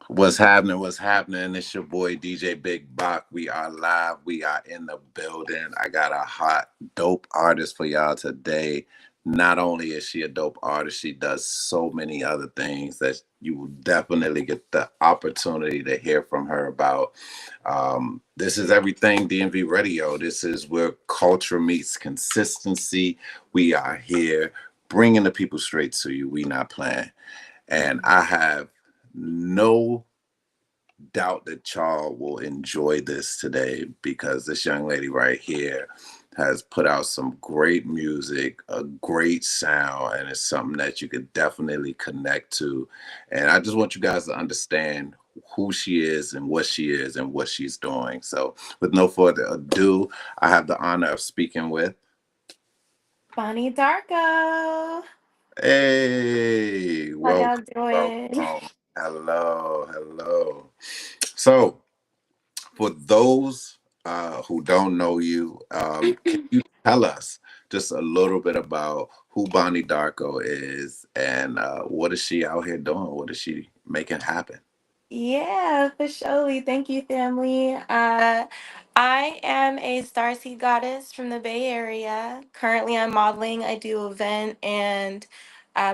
What's happening? What's happening? It's your boy DJ Big Bach. We are live. We are in the building. I got a hot, dope artist for y'all today. Not only is she a dope artist, she does so many other things that you will definitely get the opportunity to hear from her about. This is Everything DMV Radio. This is where culture meets consistency. We are here bringing the people straight to you. We not playing. And I have no doubt that y'all will enjoy this today because this young lady right here has put out some great music, a great sound, and it's something that you could definitely connect to. And I just want you guys to understand who she is and what she's doing. So, with no further ado, I have the honor of speaking with. Bonnie Darco. Hey, How y'all welcome, doing? welcome. Hello, hello. So, for those who don't know you, can you tell us just a little bit about who Bonnie Darko is and what is she out here doing? What is she making happen? Yeah, for surely. Thank you, family. I am a starseed goddess from the Bay Area. Currently, I'm modeling. I do event and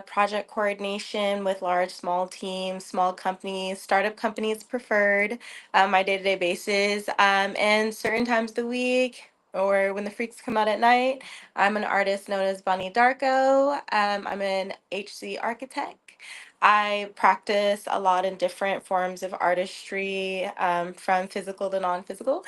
project coordination with large, small teams, small companies, startup companies preferred, my day-to-day basis. And certain times of the week, or when the freaks come out at night, I'm an artist known as Bonnie Darko. I'm an HC architect. I practice a lot in different forms of artistry, from physical to non physical.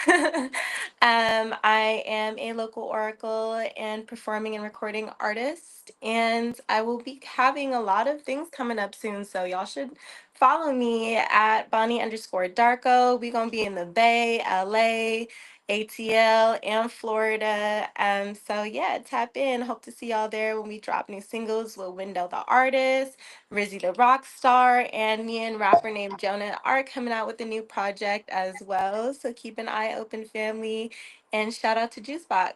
I am a local oracle and performing and recording artist, and I will be having a lot of things coming up soon. So, y'all should follow me at Bonnie underscore Darko. We're going to be in the Bay, LA. ATL and Florida. So yeah, tap in. Hope to see y'all there when we drop new singles with Window the Artist, Rizzy the rock star, and me and rapper named Jonah are coming out with a new project as well. So keep an eye open, family. And shout out to Juicebox.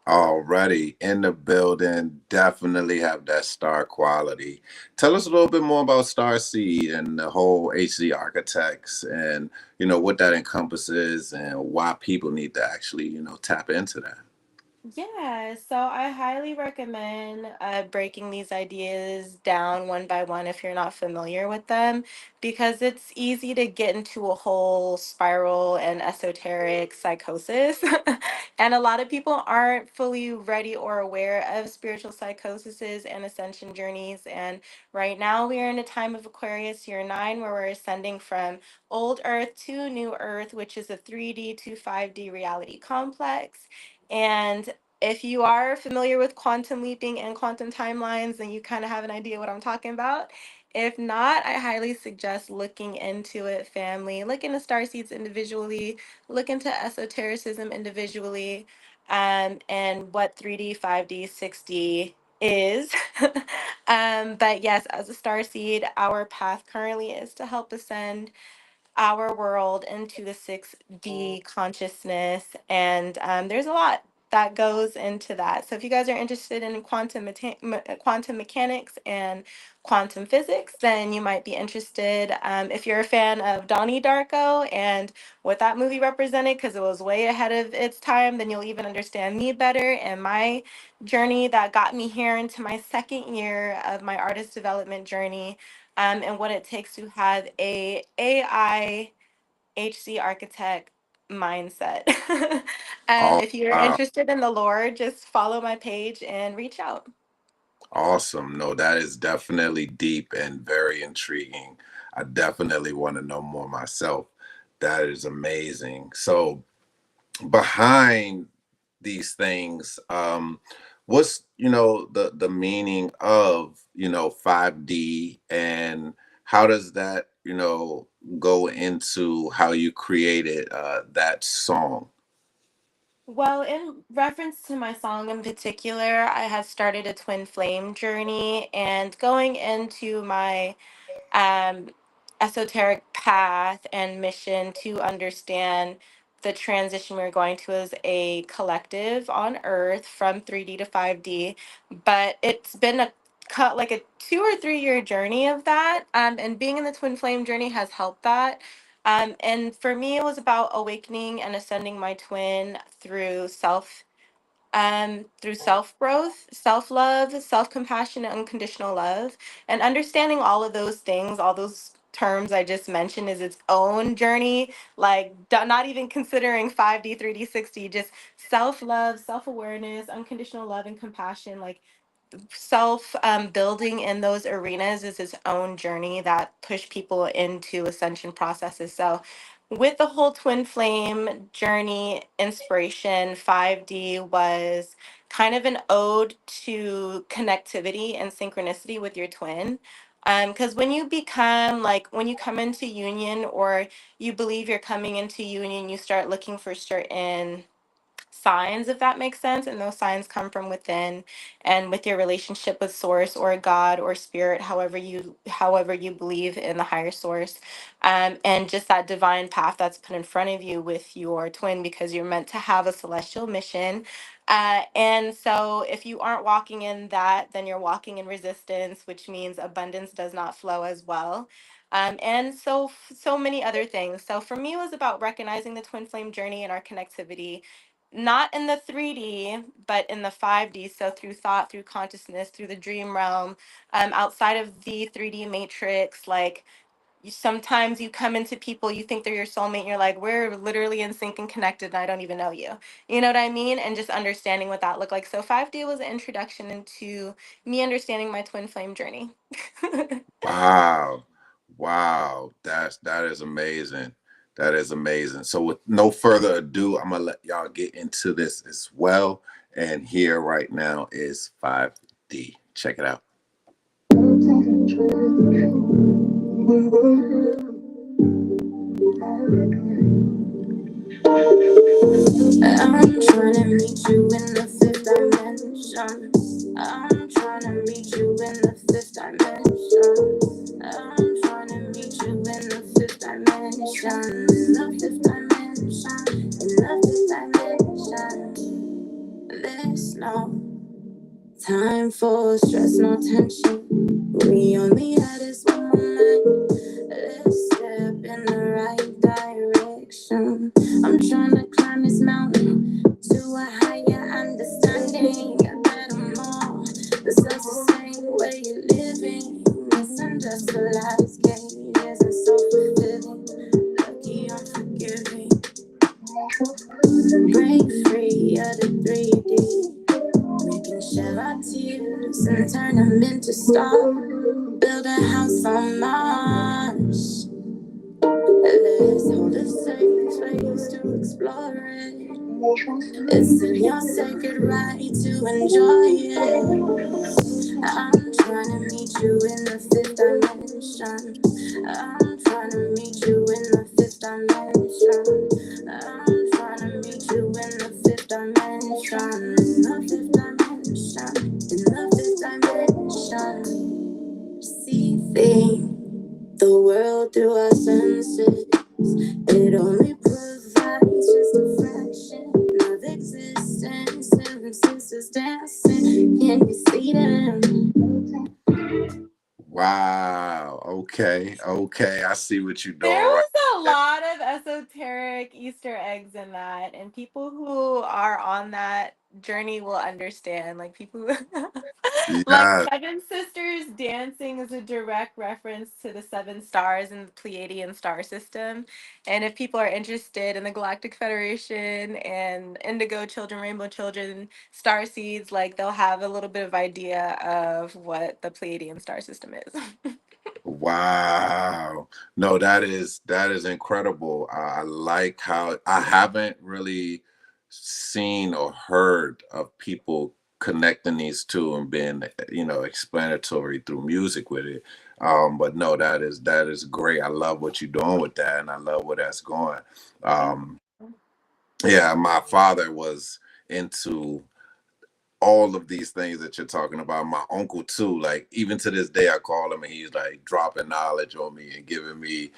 Already in the building, definitely have that star quality. Tell us a little bit more about Starseed and the whole HC Architects and what that encompasses and why people need to actually tap into that. Yeah, so I highly recommend breaking these ideas down one by one if you're not familiar with them, because it's easy to get into a whole spiral and esoteric psychosis. And a lot of people aren't fully ready or aware of spiritual psychoses and ascension journeys. And right now, we are in a time of Aquarius year 9 where we're ascending from old Earth to new Earth, which is a 3D to 5D reality complex. And if you are familiar with quantum leaping and quantum timelines, then you kind of have an idea what I'm talking about. If not, I highly suggest looking into it, family. Look into star seeds individually, look into esotericism individually, and what 3D, 5D, 6D is. But yes, as a star seed, our path currently is to help ascend our world into the 6D consciousness. And there's a lot that goes into that. So if you guys are interested in quantum mechanics and quantum physics, then you might be interested. If you're a fan of Donnie Darko and what that movie represented, because it was way ahead of its time, then you'll even understand me better and my journey that got me here into my second year of my artist development journey, and what it takes to have a AI HC architect mindset. Oh, If you're wow. interested in the lore, just follow my page and reach out. Awesome. No, that is definitely deep and very intriguing. I definitely want to know more myself. That is amazing. So, behind these things, what's the meaning of 5D, and how does that go into how you created that song? Well, in reference to my song in particular, I had started a twin flame journey, and going into my um, esoteric path and mission to understand the transition we're going to as a collective on Earth from 3D to 5D. But it's been a cut like a 2 or 3 year journey of that. And being in the twin flame journey has helped that. And for me, it was about awakening and ascending my twin through self growth, self love, self compassion, and unconditional love. And understanding all of those things, all those terms I just mentioned, is its own journey. Like, not even considering 5D, 3D, 6D, just self love, self awareness, unconditional love, and compassion. Like, self building in those arenas is its own journey that push people into ascension processes. So with the whole twin flame journey inspiration, 5D was kind of an ode to connectivity and synchronicity with your twin. Because when you come into union, or you believe you're coming into union, you start looking for certain signs, if that makes sense, and those signs come from within, and with your relationship with source or God or spirit, however you believe in the higher source, and just that divine path that's put in front of you with your twin, because you're meant to have a celestial mission. And so if you aren't walking in that, then you're walking in resistance, which means abundance does not flow as well. And so many other things. So for me, it was about recognizing the twin flame journey and our connectivity, not in the 3D, but in the 5D. So through thought, through consciousness, through the dream realm, outside of the 3D matrix. Like, sometimes you come into people, you think they're your soulmate, you're like, we're literally in sync and connected, and I don't even know you. You know what I mean? And just understanding what that looked like. So 5D was an introduction into me understanding my twin flame journey. Wow. Wow. That is amazing. That is amazing. So with no further ado, I'm gonna let y'all get into this as well. And here right now is 5D. Check it out. I'm trying to meet you in the fifth dimension. I'm trying to meet you in the fifth dimension. I'm trying to meet you in the fifth dimension. In the fifth dimension. In the fifth dimension. There's no time for stress, no tension. We only had this one moment. Let's step in the right direction. I'm trying to climb this mountain to a higher understanding. A better more. The self-sustaining way you're living. Misunderstood gaze and so fulfilling. Lucky I'm forgiving. Break free of the 3D. We can share our tears and turn them into stars. Build a house on Mars. Let's hold a safe space to explore it. It's in your sacred right to enjoy it. I'm trying to meet you in the fifth dimension. I'm trying to meet you in the fifth dimension. I'm trying to meet you in the fifth dimension. In the fifth dimension. In the fifth dimension. Receiving the world through our senses. It only provides just a fraction of existence. Seven senses dancing. Can you see them? Wow. Okay. Okay. I see what you're There doing right was a lot of esoteric Easter eggs in that, and people who are on that journey will understand. Like, people there. like Yeah. Seven Sisters dancing is a direct reference to the seven stars in the Pleiadian star system. And if people are interested in the Galactic Federation and Indigo Children, Rainbow Children, star seeds, like, they'll have a little bit of idea of what the Pleiadian star system is. Wow. No, that is incredible. I like how I haven't really seen or heard of people connecting these two and being, explanatory through music with it. But no, that is great. I love what you're doing with that, and I love where that's going. Thank Um, yeah, my father was into all of these things that you're talking about. My uncle too, like even to this day, I call him and he's like dropping knowledge on me and giving me,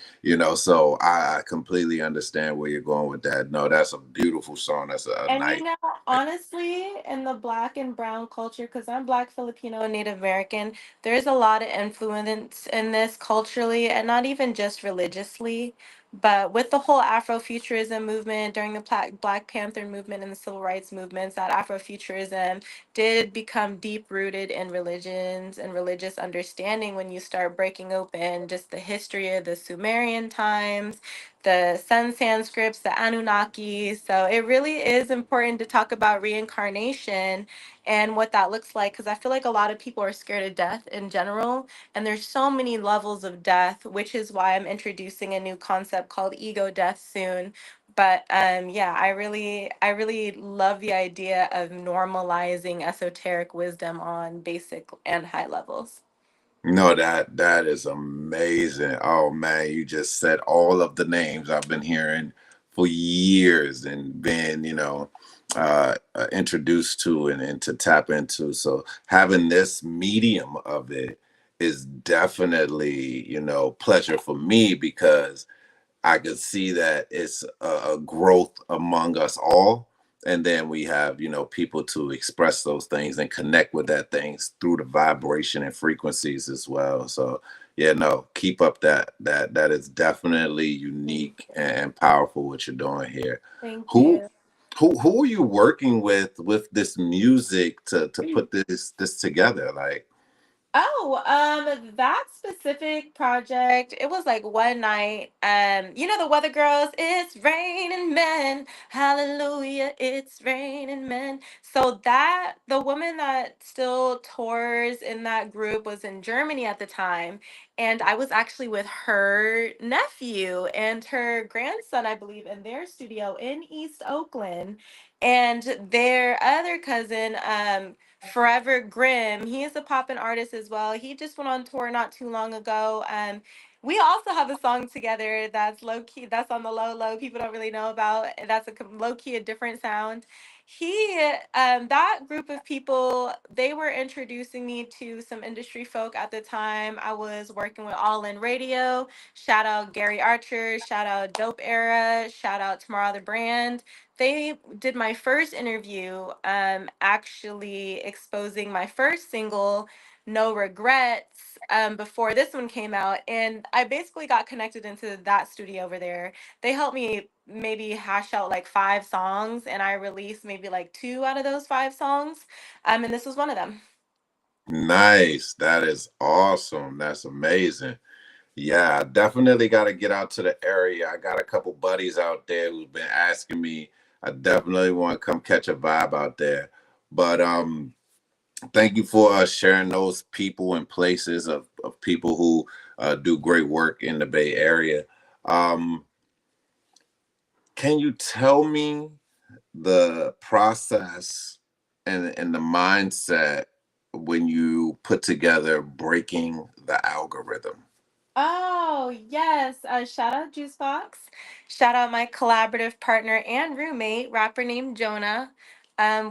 so I completely understand where you're going with that. No, that's a beautiful song. That's a And nice. honestly, in the black and brown culture, because I'm black, Filipino, and Native American, there's a lot of influence in this culturally and not even just religiously. But with the whole Afrofuturism movement during the Black Panther movement and the civil rights movements, that Afrofuturism did become deep rooted in religions and religious understanding when you start breaking open just the history of the Sumerian times, the Sun Sanscripts, the Anunnaki. So it really is important to talk about reincarnation and what that looks like, because I feel like a lot of people are scared of death in general, and there's so many levels of death, which is why I'm introducing a new concept called ego death soon. But yeah, I really love the idea of normalizing esoteric wisdom on basic and high levels. No, that is amazing. Oh man, you just said all of the names I've been hearing for years and been, introduced to and to tap into. So having this medium of it is definitely, pleasure for me because I could see that it's a growth among us all. And then we have, people to express those things and connect with that things through the vibration and frequencies as well. So yeah, no, keep up that is definitely Thank unique you. and powerful what you're doing here. Thank Who you. who are you working with this music to put this together? Like, Oh, that specific project, it was like one night. The Weather Girls, it's raining men. Hallelujah, it's raining men. So that the woman that still tours in that group was in Germany at the time, and I was actually with her nephew and her grandson, I believe, in their studio in East Oakland. And their other cousin, Forever Grimm. He is a poppin' artist as well. He just went on tour not too long ago. We also have a song together that's low key, that's on the low low. People don't really know about. That's a low key, a different sound. That group of people, they were introducing me to some industry folk at the time. I was working with All In Radio. Shout out Gary Archer. Shout out Dope Era. Shout out Tomorrow the Brand. They did my first interview, actually exposing my first single, No Regrets, before this one came out. And I basically got connected into that studio over there. They helped me maybe hash out like 5 songs, and I released maybe like 2 out of those 5 songs. And this was one of them. nice. That is awesome. That's amazing. Yeah, I definitely got to get out to the area. I got a couple buddies out there who've been asking me. I definitely want to come catch a vibe out there. But thank you for sharing those people and places of people who do great work in the Bay Area. Um, can you tell me the process and the mindset when you put together breaking the algorithm? Oh, yes. Shout out Juicebox. Shout out my collaborative partner and roommate, rapper named Jonah.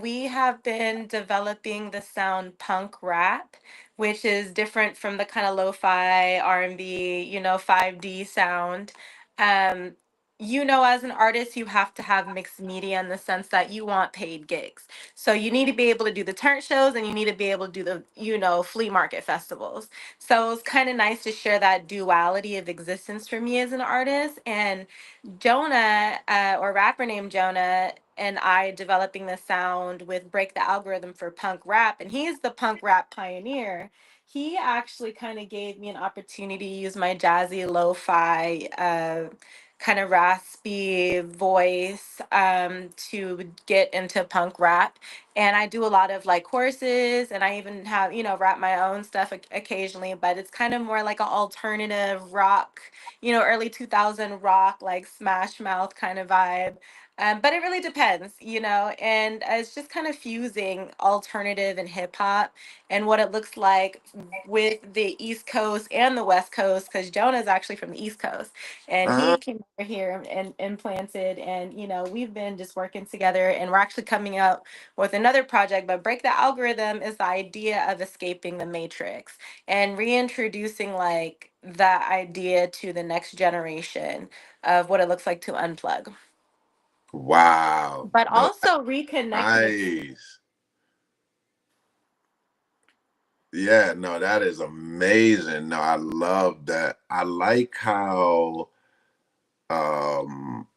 We have been developing the sound punk rap, which is different from the kind of lo-fi R&B, 5D sound. Um, as an artist, you have to have mixed media in the sense that you want paid gigs. So you need to be able to do the turn shows and you need to be able to do the, flea market festivals. So it's kind of nice to share that duality of existence for me as an artist. And Jonah, or rapper named Jonah, and I developing the sound with Break the Algorithm for punk rap. And he is the punk rap pioneer. He actually kind of gave me an opportunity to use my jazzy lo fi, kind of raspy voice, to get into punk rap. And I do a lot of like courses, and I even have, rap my own stuff occasionally, but it's kind of more like an alternative rock, early 2000 rock, like Smash Mouth kind of vibe. But it really depends, and it's just kind of fusing alternative and hip hop and what it looks like with the East Coast and the West Coast, because Jonah's actually from the East Coast, and Uh, he came over here and implanted, and we've been just working together, and we're actually coming out with another project. But break the algorithm is the idea of escaping the matrix and reintroducing like that idea to the next generation of what it looks like to unplug, Wow. but No, also reconnecting. nice. Yeah, no, that is amazing. No, I love that. I like how um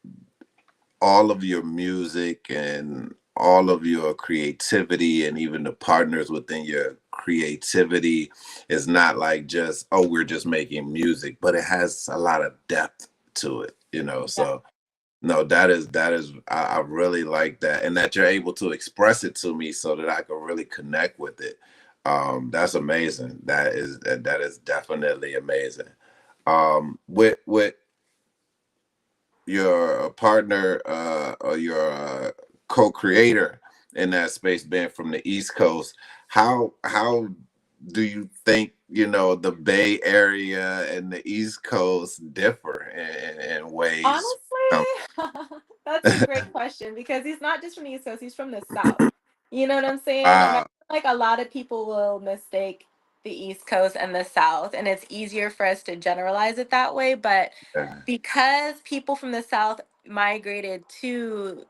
all of your music and all of your creativity and even the partners within your creativity is not like just, oh, we're just making music, but it has a lot of depth to it, you know. Yeah. So no, that is I really like that, and that you're able to express it to me so that I can really connect with it. That's amazing. That is definitely amazing. With your partner or your co-creator in that space being from the East Coast, how do you think, the Bay Area and the East Coast differ in ways? Um, Honestly, that's a great question because he's not just from the East Coast, he's from the South. You know what I'm saying? And I wow. feel like a lot of people will mistake the East Coast and the South, and it's easier for us to generalize it that way. But Yeah. because people from the South migrated to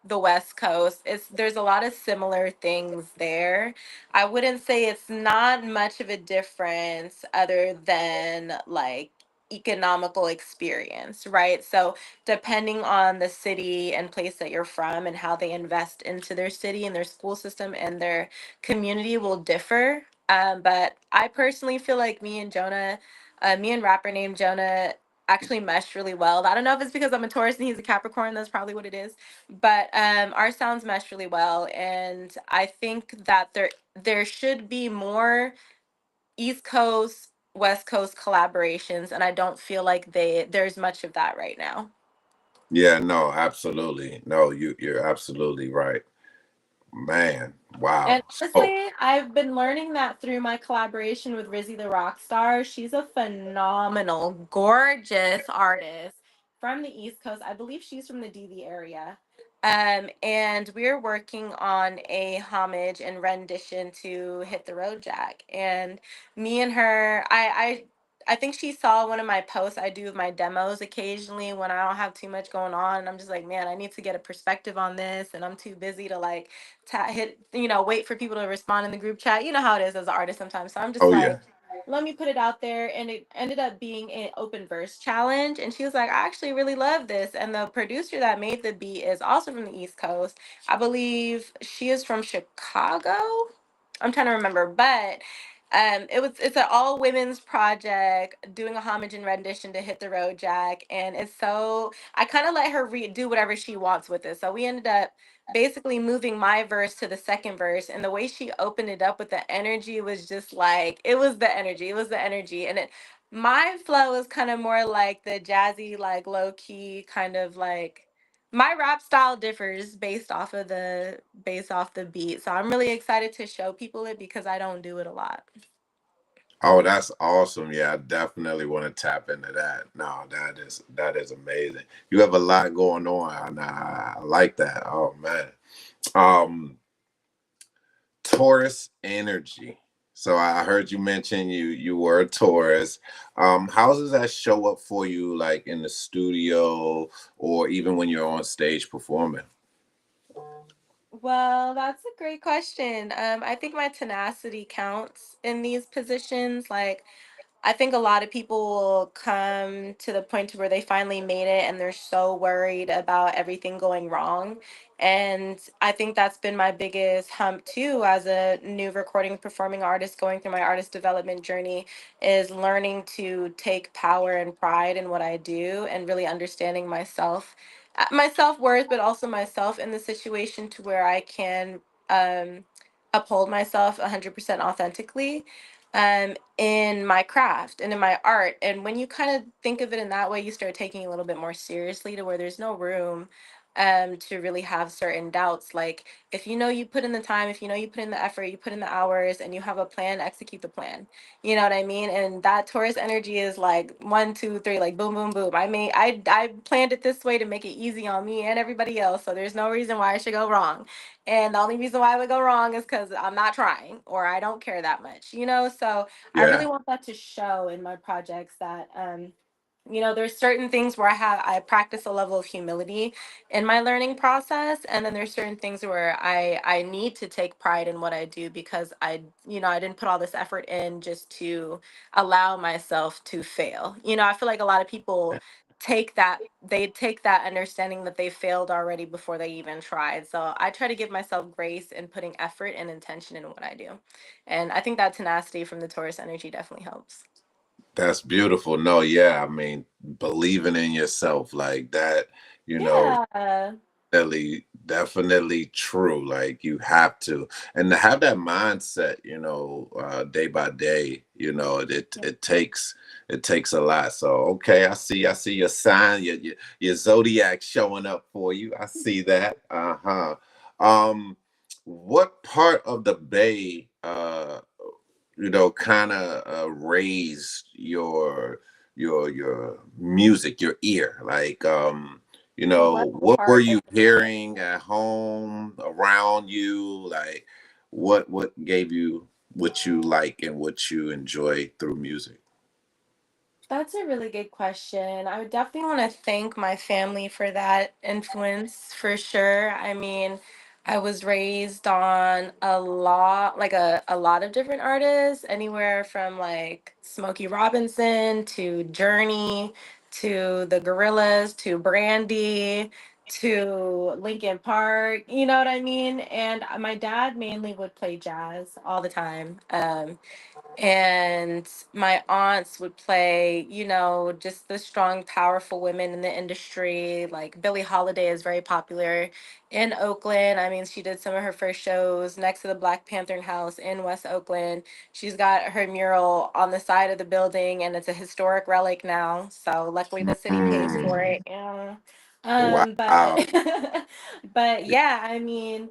the West Coast, there's a lot of similar things there. I wouldn't say it's not much of a difference other than like economical experience, right? So depending on the city and place that you're from and how they invest into their city and their school system and their community will differ. But I personally feel like me and rapper named Jonah actually mesh really well. I don't know if it's because I'm a Taurus and he's a Capricorn. That's probably what it is. But our sounds mesh really well, and I think that there should be more East Coast, West Coast collaborations, and I don't feel like there's much of that right now. Yeah, no, absolutely. No, you're absolutely right. Man, And wow. So, honestly, I've been learning that through my collaboration with Rizzy the Rockstar. She's a phenomenal, gorgeous artist from the East Coast. I believe she's from the DV area. And we're working on a homage and rendition to Hit the Road Jack. And me and her, I think she saw one of my posts I do with my demos occasionally when I don't have too much going on. And I'm just like, man, I need to get a perspective on this. And I'm too busy to like hit, wait for people to respond in the group chat. You know how it is as an artist sometimes. So I'm just oh like, yeah. let me put it out there. And it ended up being an open verse challenge. And she was like, I actually really love this. And the producer that made the beat is also from the East Coast. I believe she is from Chicago. I'm trying to remember, but it's an all women's project doing a homage and rendition to Hit the Road Jack, and it's so I kind of let her do whatever she wants with it. So we ended up basically moving my verse to the second verse, and the way she opened it up with the energy was just like it was the energy, and it my flow is kind of more like the jazzy, like low key kind of like my rap style differs based off the beat. So I'm really excited to show people it because I don't do it a lot. Oh, that's awesome. Yeah, I definitely want to tap into that. No, that is amazing. You have a lot going on, and I like that. Oh man. Um, Taurus energy. So I heard you mention you were a Taurus. How does that show up for you, like in the studio or even when you're on stage performing? Well, that's a great question. I think my tenacity counts in these positions. Like, I think a lot of people will come to the point to where they finally made it and they're so worried about everything going wrong. And I think that's been my biggest hump too as a new recording performing artist going through my artist development journey is learning to take power and pride in what I do and really understanding my self-worth, but also myself in the situation to where I can uphold myself 100% authentically in my craft and in my art. And when you kind of think of it in that way, you start taking it a little bit more seriously to where there's no room to really have certain doubts. Like, if you know you put in the time, if you know you put in the effort, you put in the hours, and you have a plan, execute the plan. You know what I mean? And that Taurus energy is like one, two, three, like boom, boom, boom. I mean, I planned it this way to make it easy on me and everybody else. So there's no reason why I should go wrong. And the only reason why I would go wrong is because I'm not trying or I don't care that much, you know? So I really Yeah, want that to show in my projects that there's certain things where I practice a level of humility in my learning process, and then there's certain things where I need to take pride in what I do because I didn't put all this effort in just to allow myself to fail. I feel like a lot of people take that understanding that they failed already before they even tried. So I try to give myself grace in putting effort and intention in what I do. And I think that tenacity from the Taurus energy definitely helps. that's beautiful. No, yeah, I mean, believing in yourself like that, you know, Yeah. definitely true. Like you have to, and to have that mindset, day by day, it takes a lot. So okay, I see your sign, your zodiac showing up for you. I see that. Uh-huh. Um, what part of the Bay kind of raised your music, your ear? Like, What what were part of you hearing at home, around you? Like, what gave you what you like and what you enjoy through music? That's a really good question. I would definitely want to thank my family for that influence for sure. I mean, I was raised on a lot of different artists, anywhere from like Smokey Robinson to Journey to the Gorillas to Brandy to Linkin Park. You know what I mean? And my dad mainly would play jazz all the time. And my aunts would play, just the strong, powerful women in the industry. Like Billie Holiday is very popular in Oakland. I mean, she did some of her first shows next to the Black Panther House in West Oakland. She's got her mural on the side of the building, and it's a historic relic now. So luckily, the city pays for Mm, it. Yeah. But wow. but yeah, I mean.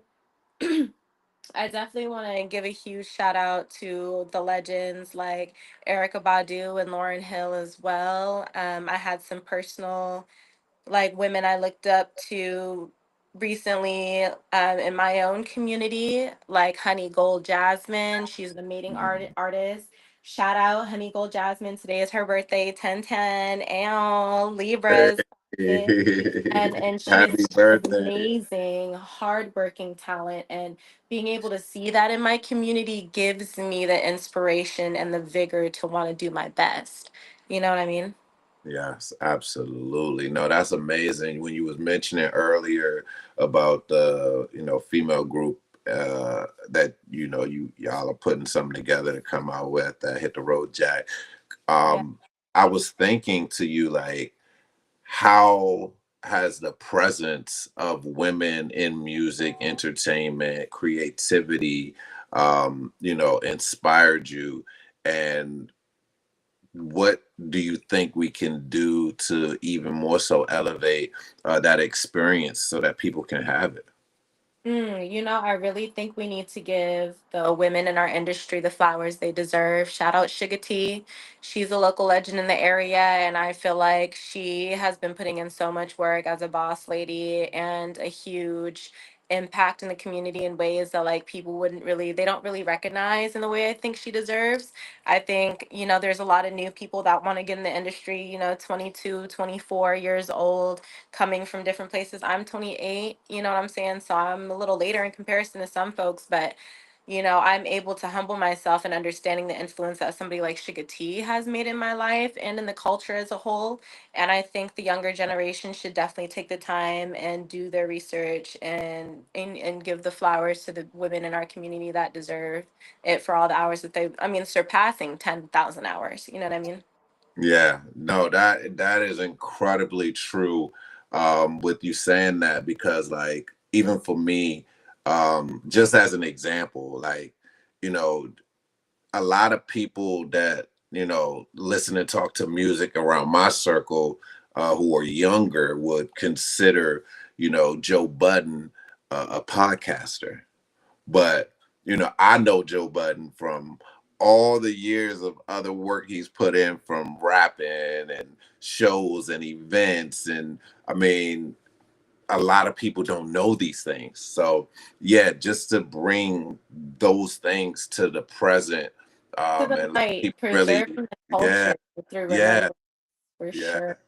I definitely want to give a huge shout out to the legends like Erica Badu and Lauren Hill as well. I had some personal like women I looked up to recently in my own community, like Honey Gold Jasmine. She's an amazing artist. Shout out Honey Gold Jasmine. Today is her birthday, 1010. And Libras. And Happy she's birthday. amazing, hardworking talent. And being able to see that in my community gives me the inspiration and the vigor to want to do my best. You know what I mean? Yes, absolutely. No, that's amazing. When you was mentioning earlier about the, female group that y'all are putting something together to come out with that hit the road, Jack. Yeah. Um, I was thinking to you like, how has the presence of women in music, entertainment, creativity, inspired you? And what do you think we can do to even more so elevate that experience so that people can have it? I really think we need to give the women in our industry the flowers they deserve. Shout out Sugar T. She's a local legend in the area, and I feel like she has been putting in so much work as a boss lady and a huge impact in the community in ways that like people they don't really recognize in the way I think she deserves. I think, there's a lot of new people that want to get in the industry, 22, 24 years old, coming from different places. I'm 28, you know what I'm saying? So I'm a little later in comparison to some folks, but I'm able to humble myself and understanding the influence that somebody like Sugar T has made in my life and in the culture as a whole. And I think the younger generation should definitely take the time and do their research and give the flowers to the women in our community that deserve it for all the hours that I mean, surpassing 10,000 hours. You know what I mean? Yeah, no, that is incredibly true. With you saying that, because like even for me, just as an example, like you know, a lot of people that listen and talk to music around my circle, who are younger would consider, Joe Budden a podcaster. But, I know Joe Budden from all the years of other work he's put in, from rapping and shows and events. And I mean, a lot of people don't know these things. So yeah, just to bring those things to the present, To the and let light, people really, preserving the yeah, culture through yeah, remembrance, for yeah, sure.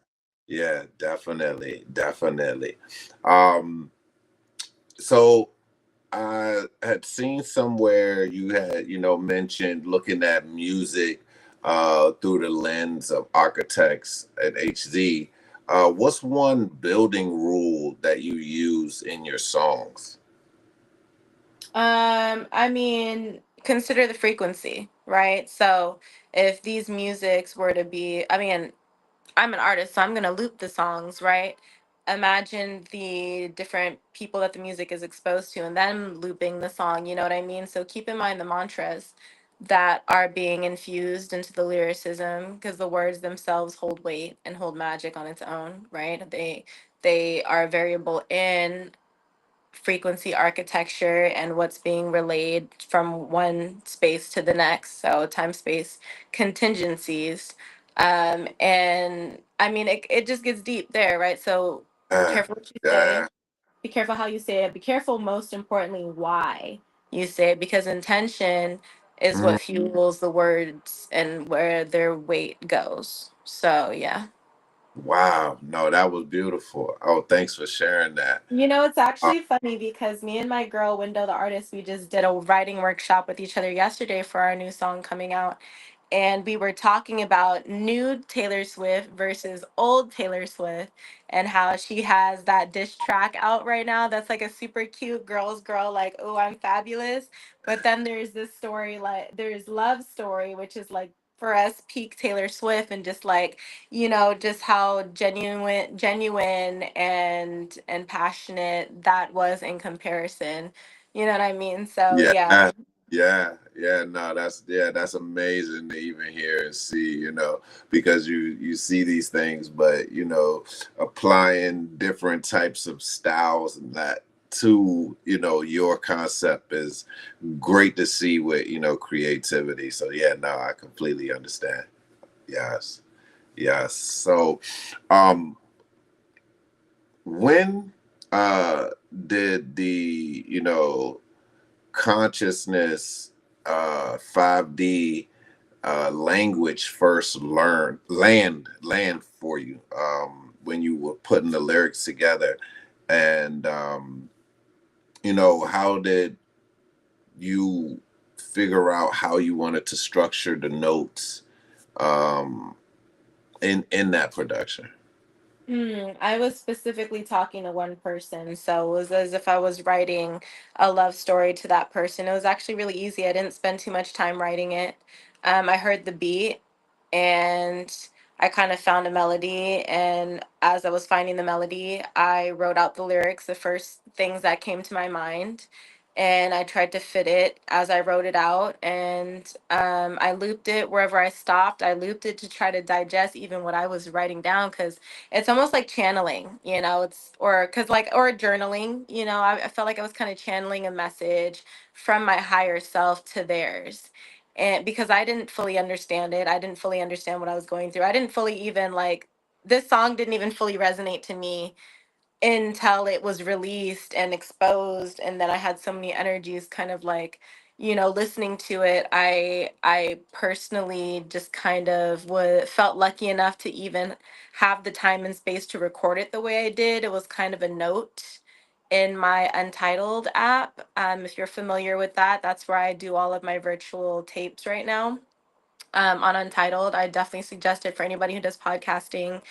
yeah, definitely, definitely. Um, so I had seen somewhere you had, mentioned looking at music through the lens of architects at HZ. What's one building rule that you use in your songs? I mean, consider the frequency, right? So if these musics were to be, I mean, I'm an artist, so I'm gonna loop the songs, right? Imagine the different people that the music is exposed to and then looping the song, you know what I mean? So keep in mind the mantras that are being infused into the lyricism, because the words themselves hold weight and hold magic on its own, right? They are variable in frequency architecture and what's being relayed from one space to the next. So time space contingencies. And I mean, it just gets deep there, right? So Uh, careful what you say, yeah, be careful how you say it, be careful, most importantly, why you say it, because intention is mm, what fuels the words and where their weight goes. So, yeah. wow, no, that was beautiful. Oh, thanks for sharing that. You know, it's Uh, actually funny because me and my girl, Window the artist, we just did a writing workshop with each other yesterday for our new song coming out. And we were talking about new Taylor Swift versus old Taylor Swift and how she has that diss track out right now that's like a super cute girl's girl, like, oh, I'm fabulous. But then there's this story, like, there's Love Story, which is like for us peak Taylor Swift, and just like, just how genuine and passionate that was in comparison. You know what I mean? So yeah, yeah. yeah. No, that's amazing to even hear and see, because you see these things, but applying different types of styles and that to your concept is great to see with creativity. So yeah, no, I completely understand. Yes, yes. So, um, when uh did the consciousness 5D language first land for you, when you were putting the lyrics together, and how did you figure out how you wanted to structure the notes um in that production? I was specifically talking to one person, so it was as if I was writing a love story to that person. It was actually really easy. I didn't spend too much time writing it. I heard the beat and I kind of found a melody. And as I was finding the melody, I wrote out the lyrics, the first things that came to my mind. And I tried to fit it as I wrote it out. And I looped it wherever I stopped. I looped it to try to digest even what I was writing down, because it's almost like channeling, it's, or because like, or journaling, I felt like I was kind of channeling a message from my higher self to theirs. And because I didn't fully understand it, I didn't fully understand what I was going through. I didn't fully even like, this song didn't even fully resonate to me until it was released and exposed, and then I had so many energies kind of like, listening to it. I personally just kind of felt lucky enough to even have the time and space to record it the way I did. It was kind of a note in my Untitled app. If you're familiar with that, that's where I do all of my virtual tapes right now. On Untitled, I definitely suggest it for anybody who does podcasting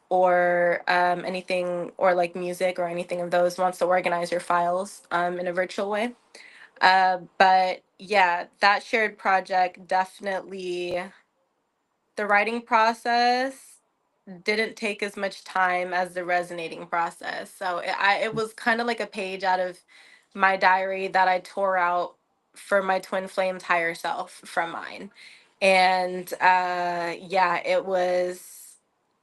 or anything, or like music or anything of those, wants to organize your files in a virtual way. But yeah, that shared project definitely, the writing process didn't take as much time as the resonating process. So it was kind of like a page out of my diary that I tore out for my twin flame's higher self from mine. And yeah, it was.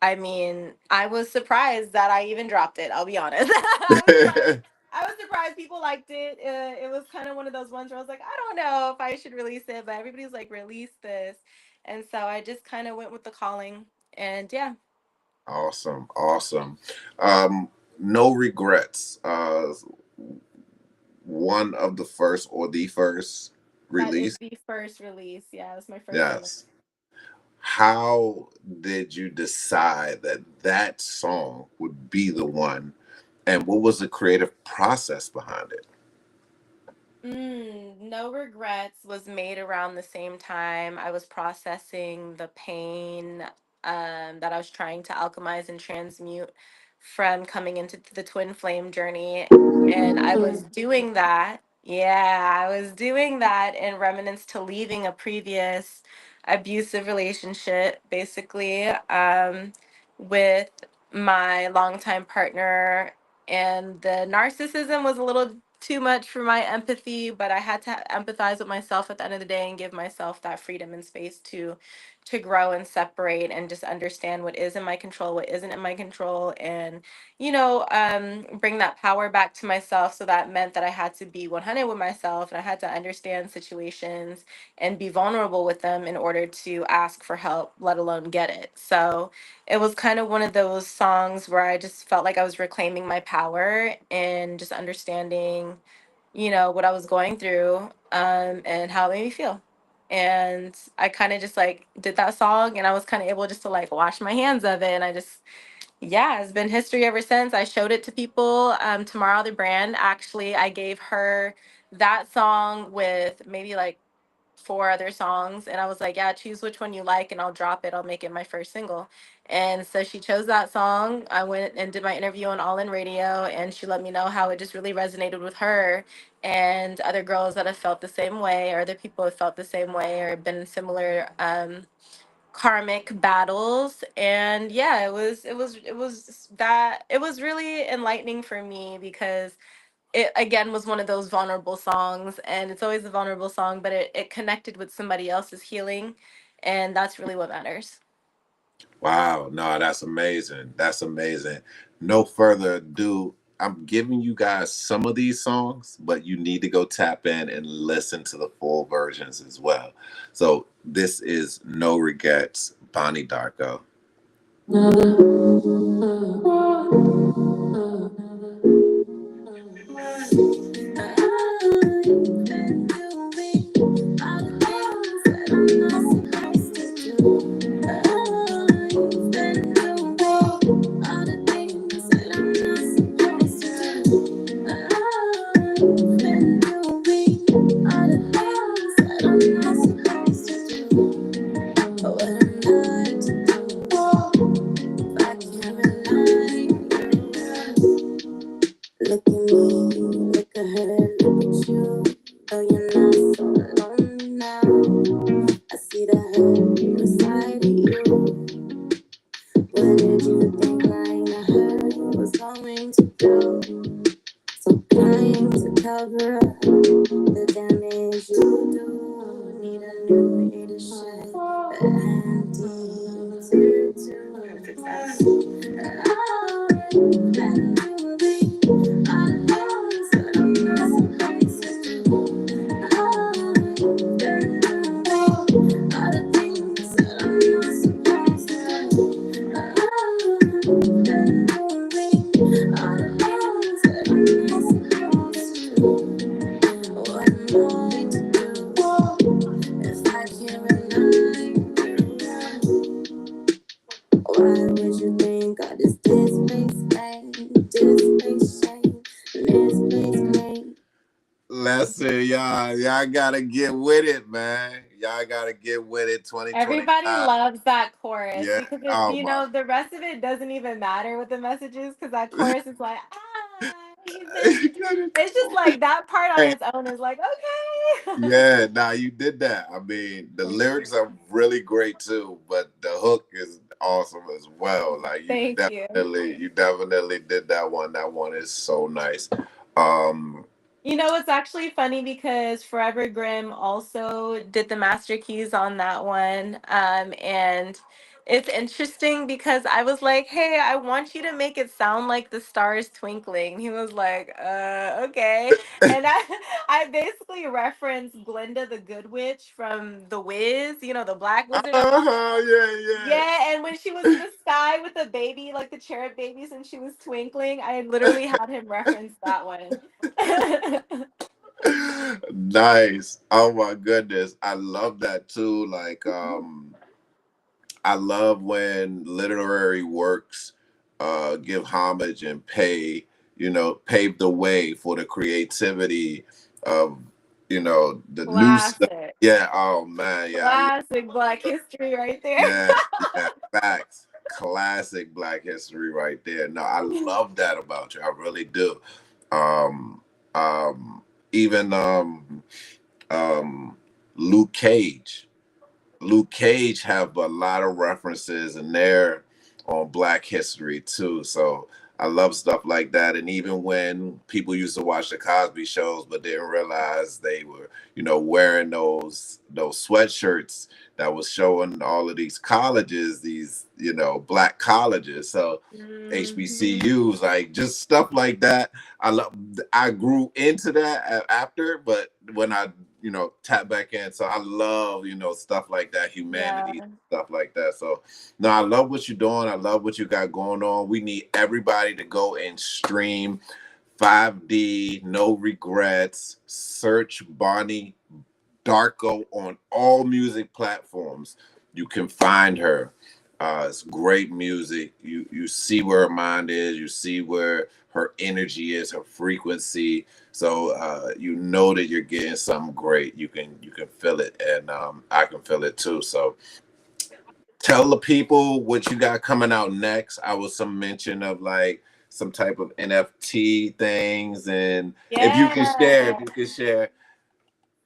I mean, I was surprised that I even dropped it. I'll be honest. I was surprised people liked it. It was kind of one of those ones where I was like, I don't know if I should release it, but everybody's like, release this. And so I just kind of went with the calling. And yeah, Awesome, awesome. Um, no regrets. One of the first or the first that is release. the first release. Yeah, it was my first single. Yes. How did you decide that that song would be the one, and what was the creative process behind it? No Regrets was made around the same time I was processing the pain that I was trying to alchemize and transmute from coming into the twin flame journey. And I was doing that. Yeah, I was doing that in remnants to leaving a previous abusive relationship, basically, with my longtime partner. And the narcissism was a little too much for my empathy, but I had to empathize with myself at the end of the day and give myself that freedom and space to grow and separate and just understand what is in my control, what isn't in my control, and bring that power back to myself. So that meant that I had to be 100 with myself, and I had to understand situations and be vulnerable with them in order to ask for help, let alone get it. So it was kind of one of those songs where I just felt like I was reclaiming my power and just understanding, what I was going through, and how it made me feel. And I kind of just like did that song, and I was kind of able just to like wash my hands of it. And I just, yeah, it's been history ever since. I showed it to people. Tomorrorow the brand, actually, I gave her that song with maybe like four other songs, and I was like, yeah, choose which one you like and I'll drop it, I'll make it my first single. And so she chose that song. I went and did my interview on All In Radio, and she let me know how it just really resonated with her and other girls that have felt the same way, or other people have felt the same way or been in similar karmic battles. And yeah, it was really enlightening for me, because it again was one of those vulnerable songs, and it's always a vulnerable song, but it connected with somebody else's healing, and that's really what matters. Wow, no, that's amazing. That's amazing. No further ado, I'm giving you guys some of these songs, but you need to go tap in and listen to the full versions as well. So this is No Regrets, Bonnie Darko. Look at me, look at her, look at you. Oh, you're not so alone now. I see the hurt inside of you. What did you think lying to her was going to do? So trying to cover up the damage you do. Need a new way to shed the empty tear to Why would you think I just displace pain, displace shame, misplace pain? Listen, y'all, y'all gotta get with it, man. Y'all gotta get with it. Everybody 2025. loves that chorus, Yeah. because Oh my. the rest of it doesn't even matter what the message is, because that chorus is like, even. It's just like that part on its own is like, okay. Yeah, nah, you did that. I mean, the Thank lyrics you. are really great too, but the hook is awesome as well. Like Thank you. you definitely did that one. That one is so nice. Um, It's actually funny because Forever Grim also did the master keys on that one. And It's interesting because I was like, "Hey, I want you to make it sound like the stars twinkling." He was like, okay." And I I basically referenced Glinda the Good Witch from The Wiz, the Black Wizard of Oz. Yeah, Yeah, and when she was in the sky with the baby, like the cherub babies, and she was twinkling, I literally had him reference that one. yeah. Nice. Oh my goodness. I love that too. Like I love when literary works give homage and pave the way for the creativity of, the new stuff. Classic. Yeah. Oh man. Yeah. Classic Black history right there. Yeah. Yeah. Facts. Classic Black history right there. No, I love that about you. I really do. Um, even um, Luke Cage. Luke Cage have a lot of references in there on Black history too. So I love stuff like that. And even when people used to watch the Cosby shows but didn't realize they were, wearing those sweatshirts that was showing all of these colleges, these, Black colleges. So Mhm. HBCUs, like just stuff like that. I grew into that after, but when I tap back in. So I love, stuff like that, Yeah. humanity, stuff like that. So no, I love what you're doing. I love what you got going on. We need everybody to go and stream 5D, no regrets. Search Bonnie Darko on all music platforms. You can find her. It's great music. You see where her mind is. You see where her energy is, her frequency. So you know that you're getting something great. You can feel it, and I can feel it too. So tell the people what you got coming out next. I was some mention of like some type of NFT things, and if Yeah. you can share.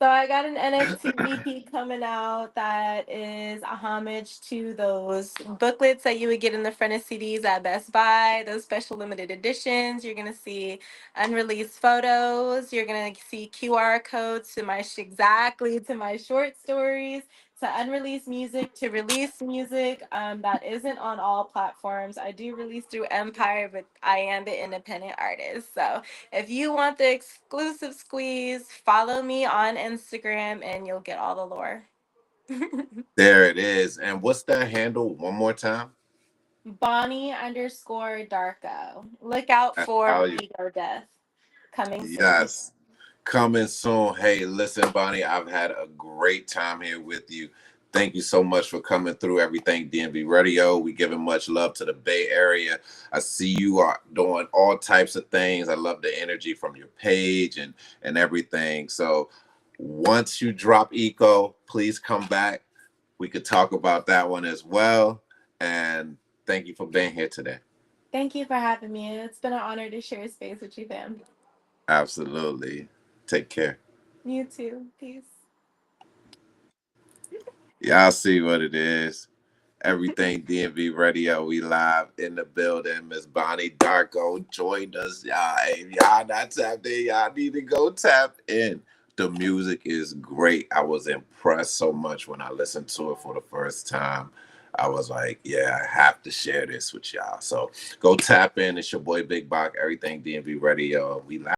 So I got an NFT EP coming out that is a homage to those booklets that you would get in the front of CDs at Best Buy, those special limited editions. You're gonna see unreleased photos. You're gonna see QR codes to exactly to my short stories, to unreleased music, to release music that isn't on all platforms. I do release through Empire, but I am an independent artist. So if you want the exclusive squeeze, follow me on Instagram and you'll get all the lore. There it is. And what's that handle one more time? Bonnie_Darko. Look out for Oh, Ego Death coming soon. yes. Coming soon. Hey, listen, Bonnie, I've had a great time here with you. Thank you so much for coming through Everything DMV Radio. We giving much love to the Bay Area. I see you are doing all types of things. I love the energy from your page and everything. So once you drop Eco, please come back. We could talk about that one as well. And thank you for being here today. Thank you for having me. It's been an honor to share space with you, fam. Absolutely. Take care. You too. Peace. Y'all see what it is. Everything DMV Radio. We live in the building. Miss Bonnie Darko joined us. Y'all, hey, y'all not tapped in. Y'all need to go tap in. The music is great. I was impressed so much when I listened to it for the first time. I was like, yeah, I have to share this with y'all. So go tap in. It's your boy Big Bach, Everything DMV Radio. We live.